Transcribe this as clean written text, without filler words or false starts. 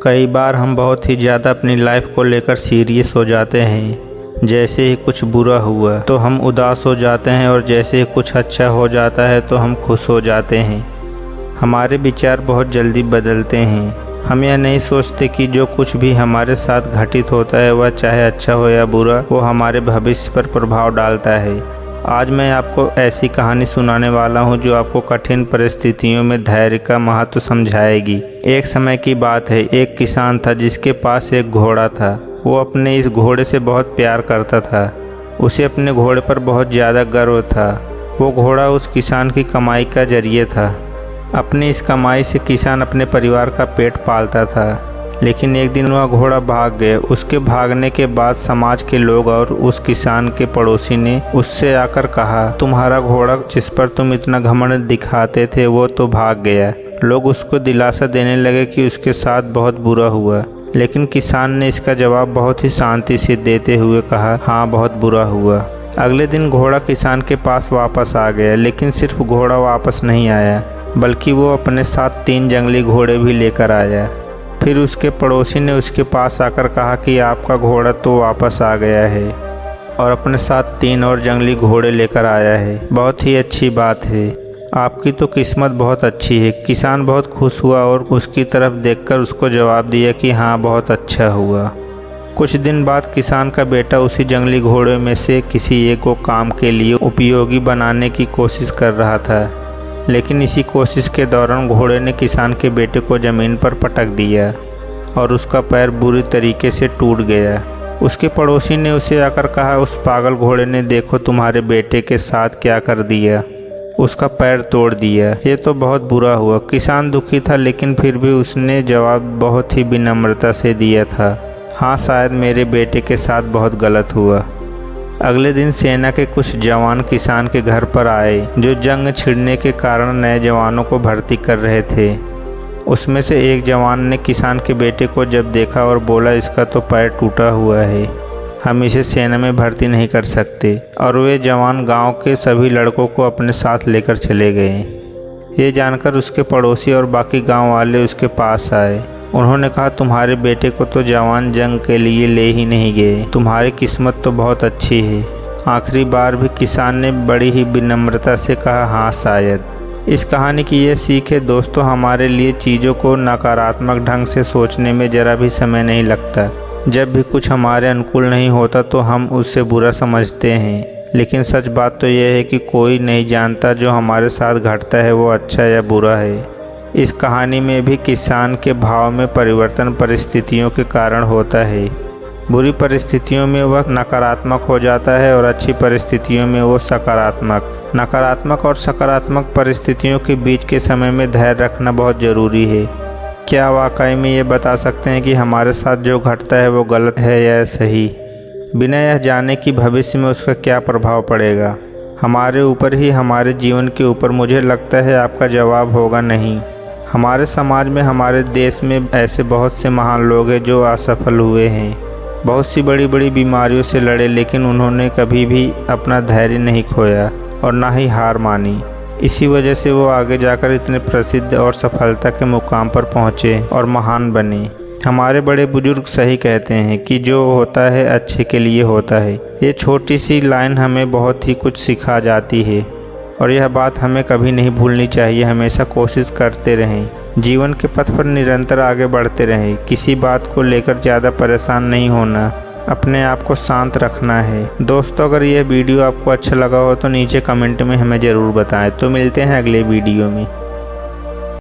कई बार हम बहुत ही ज़्यादा अपनी लाइफ को लेकर सीरियस हो जाते हैं। जैसे ही कुछ बुरा हुआ तो हम उदास हो जाते हैं और जैसे ही कुछ अच्छा हो जाता है तो हम खुश हो जाते हैं। हमारे विचार बहुत जल्दी बदलते हैं। हम यह नहीं सोचते कि जो कुछ भी हमारे साथ घटित होता है वह चाहे अच्छा हो या बुरा, वो हमारे भविष्य पर प्रभाव डालता है। आज मैं आपको ऐसी कहानी सुनाने वाला हूँ जो आपको कठिन परिस्थितियों में धैर्य का महत्व समझाएगी। एक समय की बात है, एक किसान था जिसके पास एक घोड़ा था। वो अपने इस घोड़े से बहुत प्यार करता था। उसे अपने घोड़े पर बहुत ज़्यादा गर्व था। वो घोड़ा उस किसान की कमाई का जरिए था। अपनी इस कमाई से किसान अपने परिवार का पेट पालता था। लेकिन एक दिन वह घोड़ा भाग गया। उसके भागने के बाद समाज के लोग और उस किसान के पड़ोसी ने उससे आकर कहा, तुम्हारा घोड़ा जिस पर तुम इतना घमंड दिखाते थे वो तो भाग गया। लोग उसको दिलासा देने लगे कि उसके साथ बहुत बुरा हुआ। लेकिन किसान ने इसका जवाब बहुत ही शांति से देते हुए कहा, हाँ बहुत बुरा हुआ। अगले दिन घोड़ा किसान के पास वापस आ गया। लेकिन सिर्फ घोड़ा वापस नहीं आया, बल्कि वो अपने साथ 3 जंगली घोड़े भी लेकर आया। फिर उसके पड़ोसी ने उसके पास आकर कहा कि आपका घोड़ा तो वापस आ गया है और अपने साथ 3 और जंगली घोड़े लेकर आया है। बहुत ही अच्छी बात है, आपकी तो किस्मत बहुत अच्छी है। किसान बहुत खुश हुआ और उसकी तरफ देखकर उसको जवाब दिया कि हाँ बहुत अच्छा हुआ। कुछ दिन बाद किसान का बेटा उसी जंगली घोड़े में से किसी एक को काम के लिए उपयोगी बनाने की कोशिश कर रहा था। लेकिन इसी कोशिश के दौरान घोड़े ने किसान के बेटे को ज़मीन पर पटक दिया और उसका पैर बुरी तरीके से टूट गया। उसके पड़ोसी ने उसे आकर कहा, उस पागल घोड़े ने देखो तुम्हारे बेटे के साथ क्या कर दिया, उसका पैर तोड़ दिया। ये तो बहुत बुरा हुआ। किसान दुखी था, लेकिन फिर भी उसने जवाब बहुत ही विनम्रता से दिया था, हाँ शायद मेरे बेटे के साथ बहुत गलत हुआ। अगले दिन सेना के कुछ जवान किसान के घर पर आए, जो जंग छिड़ने के कारण नए जवानों को भर्ती कर रहे थे। उसमें से एक जवान ने किसान के बेटे को जब देखा और बोला, इसका तो पैर टूटा हुआ है, हम इसे सेना में भर्ती नहीं कर सकते। और वे जवान गांव के सभी लड़कों को अपने साथ लेकर चले गए। ये जानकर उसके पड़ोसी और बाकी गांव वाले उसके पास आए। उन्होंने कहा, तुम्हारे बेटे को तो जवान जंग के लिए ले ही नहीं गए, तुम्हारी किस्मत तो बहुत अच्छी है। आखिरी बार भी किसान ने बड़ी ही विनम्रता से कहा, हाँ शायद। इस कहानी की ये सीख है दोस्तों, हमारे लिए चीज़ों को नकारात्मक ढंग से सोचने में ज़रा भी समय नहीं लगता। जब भी कुछ हमारे अनुकूल नहीं होता तो हम उससे बुरा समझते हैं। लेकिन सच बात तो यह है कि कोई नहीं जानता जो हमारे साथ घटता है वो अच्छा या बुरा है। इस कहानी में भी किसान के भाव में परिवर्तन परिस्थितियों के कारण होता है। बुरी परिस्थितियों में वह नकारात्मक हो जाता है और अच्छी परिस्थितियों में वो सकारात्मक। नकारात्मक और सकारात्मक परिस्थितियों के बीच के समय में धैर्य रखना बहुत ज़रूरी है। क्या वाकई में ये बता सकते हैं कि हमारे साथ जो घटता है वो गलत है या सही, बिना यह जाने कि भविष्य में उसका क्या प्रभाव पड़ेगा हमारे ऊपर ही हमारे जीवन के ऊपर? मुझे लगता है आपका जवाब होगा नहीं। हमारे समाज में, हमारे देश में ऐसे बहुत से महान लोग हैं जो असफल हुए हैं, बहुत सी बड़ी बड़ी बीमारियों से लड़े, लेकिन उन्होंने कभी भी अपना धैर्य नहीं खोया और ना ही हार मानी। इसी वजह से वो आगे जाकर इतने प्रसिद्ध और सफलता के मुकाम पर पहुँचे और महान बने। हमारे बड़े बुजुर्ग सही कहते हैं कि जो होता है अच्छे के लिए होता है। ये छोटी सी लाइन हमें बहुत ही कुछ सिखा जाती है और यह बात हमें कभी नहीं भूलनी चाहिए। हमेशा कोशिश करते रहें, जीवन के पथ पर निरंतर आगे बढ़ते रहें। किसी बात को लेकर ज़्यादा परेशान नहीं होना, अपने आप को शांत रखना है। दोस्तों, अगर यह वीडियो आपको अच्छा लगा हो तो नीचे कमेंट में हमें ज़रूर बताएं। तो मिलते हैं अगले वीडियो में।